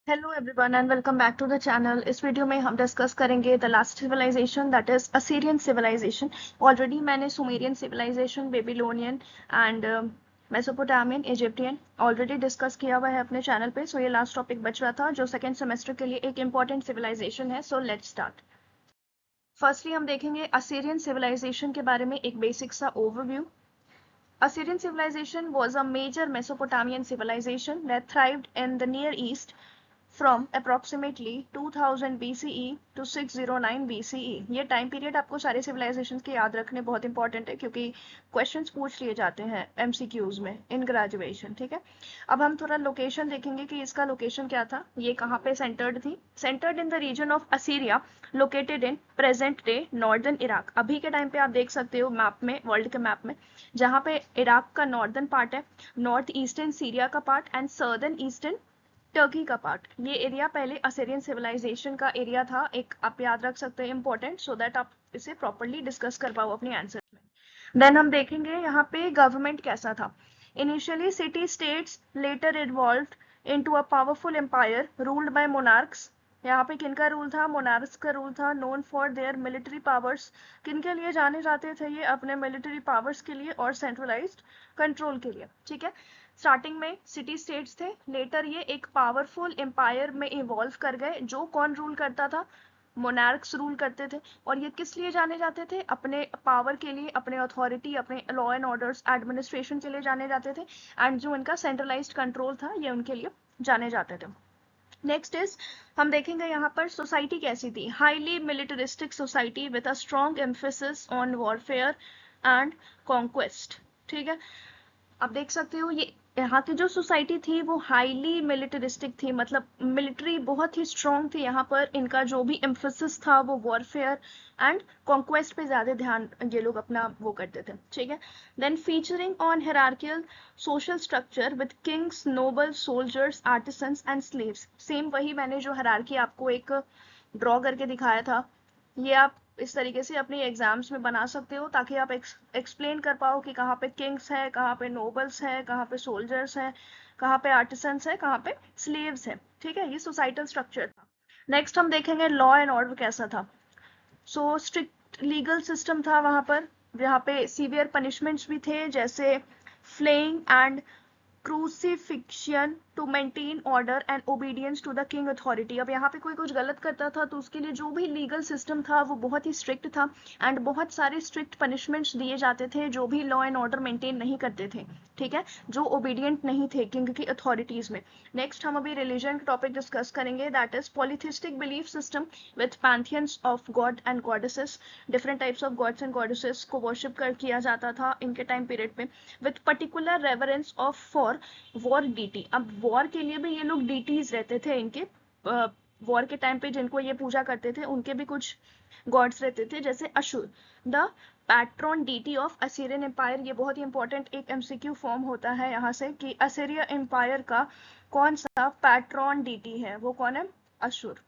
Hello everyone and welcome back to the channel. इस video में हम डिस्कस करेंगे the last civilisation that is Assyrian civilisation. Already मैंने Sumerian civilisation, Babylonian and Mesopotamian, Egyptian already discuss किया हुआ है अपने चैनल पे। सो ये लास्ट टॉपिक बच रहा था जो सेकेंड सेमेस्टर के लिए एक इंपॉर्टेंट सिविलाइजेशन है। So let's start. फर्स्टली हम देखेंगे असीरियन सिविलाइजेशन के बारे में एक बेसिक सा overview. Assyrian civilization was a major Mesopotamian civilization that thrived in the Near East from approximately 2000 BCE to 609 BCE। ये टाइम पीरियड आपको सारे सिविलाइजेशंस के याद रखने बहुत इंपॉर्टेंट है क्योंकि क्वेश्चंस पूछ लिए जाते हैं एमसीक्यूज में इन ग्रेजुएशन। ठीक है, अब हम थोड़ा लोकेशन देखेंगे कि इसका लोकेशन क्या था, ये कहाँ पे सेंटर्ड थी। Centred in the region of Assyria located in present day northern Iraq. अभी के टाइम पे आप देख सकते हो मैप में, वर्ल्ड के मैप में, जहाँ पे इराक का नॉर्दर्न पार्ट है, नॉर्थ ईस्टर्न सीरिया का part and southern eastern Turkey का पार्ट। ये एरिया पहले असीरियन सिविलाइजेशन का एरिया था। एक आप याद रख सकते हैं इंपॉर्टेंट, सो दैट आप इसे प्रॉपरली डिस्कस कर पाओ अपने आंसर में। देन हम देखेंगे यहाँ पे गवर्नमेंट कैसा था। Initially city states, later evolved into a powerful empire ruled by monarchs. यहाँ पे किनका रूल था? मोनार्क्स का रूल था। Known for their military powers. किनके लिए जाने जाते थे ये? अपने मिलिट्री पावर्स के लिए और सेंट्रलाइज्ड कंट्रोल के लिए। ठीक है, स्टार्टिंग में सिटी स्टेट्स थे, लेटर ये एक पावरफुल एम्पायर में इवॉल्व कर गए। जो कौन रूल करता था? मोनार्क्स रूल करते थे। और ये किस लिए जाने जाते थे? अपने पावर के लिए, अपने अथॉरिटी, अपने लॉ एंड ऑर्डर्स, एडमिनिस्ट्रेशन के लिए जाने जाते थे। एंड जो इनका सेंट्रलाइज्ड कंट्रोल था ये उनके लिए जाने जाते थे। नेक्स्ट इज, हम देखेंगे यहाँ पर सोसाइटी कैसी थी। Highly militaristic society with a strong emphasis on warfare and conquest. ठीक है, आप देख सकते हो ये यहाँ की जो सोसाइटी थी वो हाईली मिलिटरिस्टिक थी, मतलब मिलिट्री बहुत ही स्ट्रॉन्ग थी। यहाँ पर इनका जो भी एम्फोसिस था वो वॉरफेयर एंड कॉन्क्वेस्ट पे ज्यादा ध्यान ये लोग अपना वो करते थे। ठीक है, then featuring on hierarchical social structure with kings, noble, soldiers, artisans and slaves. Same वही मैंने जो हिरार्की आपको एक ड्रॉ करके दिखाया था, ये आप इस तरीके से अपने एग्जाम्स में बना सकते हो ताकि आप एक्सप्लेन कर पाओ कि कहाँ पे किंग्स है, कहाँ पे नोबल्स है, कहाँ पे सोल्जर्स है, कहाँ पे आर्टिसंस है, कहाँ पे स्लेव्स है। ठीक है, ये सोसाइटल स्ट्रक्चर था। नेक्स्ट हम देखेंगे लॉ एंड ऑर्डर कैसा था। सो स्ट्रिक्ट लीगल सिस्टम था वहां पर, जहाँ पे सीवियर पनिशमेंट्स भी थे जैसे flaying and crucifixion to maintain order and obedience to the king authority. अब यहाँ पे कोई कुछ गलत करता था तो उसके लिए जो भी लीगल सिस्टम था वो बहुत ही स्ट्रिक्ट था एंड बहुत सारे स्ट्रिक्ट पनिशमेंट्स दिए जाते थे जो भी लॉ एंड ऑर्डर मेंटेन नहीं करते थे। ठीक है, जो ओबीडियंट नहीं थे किंग की अथॉरिटीज में। नेक्स्ट हम अभी रिलीजन का टॉपिक डिस्कस करेंगे, that is polytheistic belief system with pantheons of god and goddesses. Different types of gods and goddesses को वर्शिप कर किया जाता था इनके टाइम पीरियड में, with particular reverence of for war deity. अब वॉर के लिए भी ये लोग डीटीज रहते थे इनके, वॉर के टाइम पे जिनको ये पूजा करते थे उनके भी कुछ गॉड्स रहते थे, जैसे Ashur the patron deity of Assyrian empire. ये बहुत ही इंपॉर्टेंट एक एमसीक्यू फॉर्म होता है यहाँ से कि असीरिया एम्पायर का कौन सा पैट्रॉन डीटी है, वो कौन है? Asur.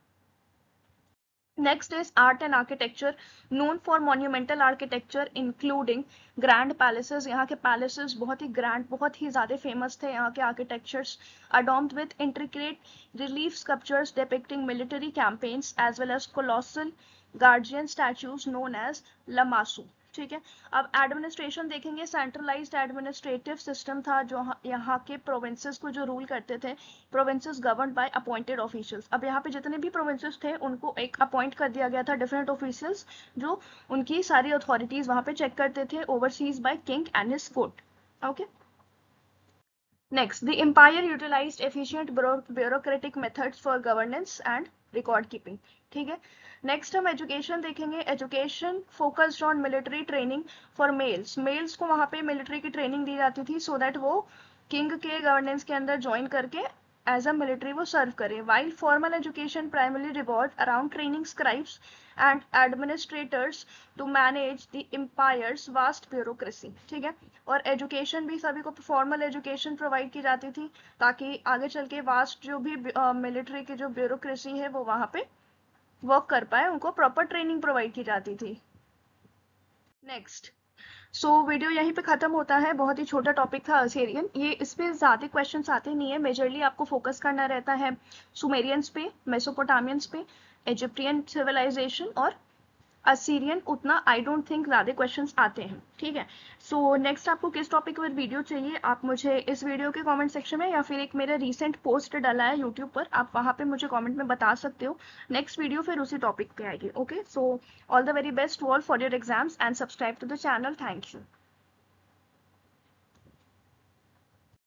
Next is art and architecture, known for monumental architecture including grand palaces। यहाँ के palaces बहुत ही grand, बहुत ही ज़्यादा famous थे यहाँ के architectures, adorned with intricate relief sculptures depicting military campaigns as well as colossal guardian statues known as lamasu। ठीक है, अब एडमिनिस्ट्रेशन देखेंगे। सेंट्रलाइज्ड एडमिनिस्ट्रेटिव सिस्टम था जो यहाँ के प्रोविंसेस को जो रूल करते थे, provinces governed bye appointed officials. अब यहाँ पे जितने भी प्रोविंसेस थे उनको एक अपॉइंट कर दिया गया था डिफरेंट ऑफिशियल्स जो उनकी सारी अथॉरिटीज वहां पे चेक करते थे, oversees by king and his court. Okay, next, the empire utilized efficient bureaucratic methods for governance and record keeping. ठीक है, नेक्स्ट हम एजुकेशन देखेंगे। Education focused on military training for males. Males को वहां पे मिलिट्री की ट्रेनिंग दी जाती थी सो दैट वो किंग के गवर्नेंस के अंदर ज्वाइन करके एज अ मिलिट्री वो सर्व करे। While formal education primarily revolve around training scribes and administrators to manage the empire's vast bureaucracy. ठीक है, और एजुकेशन भी सभी को फॉर्मल एजुकेशन प्रोवाइड की जाती थी ताकि आगे चल के वास्ट जो भी मिलिट्री की जो ब्यूरोक्रेसी है वो वहां पे वर्क कर पाए, उनको प्रॉपर ट्रेनिंग प्रोवाइड की जाती थी। नेक्स्ट, सो वीडियो यहीं पे ख़त्म होता है। बहुत ही छोटा टॉपिक था असीरियन। ये इस पे ज़्यादा क्वेश्चंस आते नहीं है, मेजरली आपको फोकस करना रहता है सुमेरियंस पे, मेसोपोटामियंस पे, इजिप्टियन सिविलाइजेशन और असीरियन। उतना आई डोंट थिंक ज़्यादा क्वेश्चंस आते हैं, ठीक है। सो नेक्स्ट आपको किस टॉपिक पर वीडियो चाहिए, आप मुझे इस वीडियो के कमेंट सेक्शन में या फिर एक मेरा रीसेंट पोस्ट डाला है यूट्यूब पर, आप वहाँ पे मुझे कमेंट में बता सकते हो। नेक्स्ट वीडियो फिर उसी टॉपिक पे आएगी। Okay, so all the very best all for your exams and subscribe to the channel. Thank you.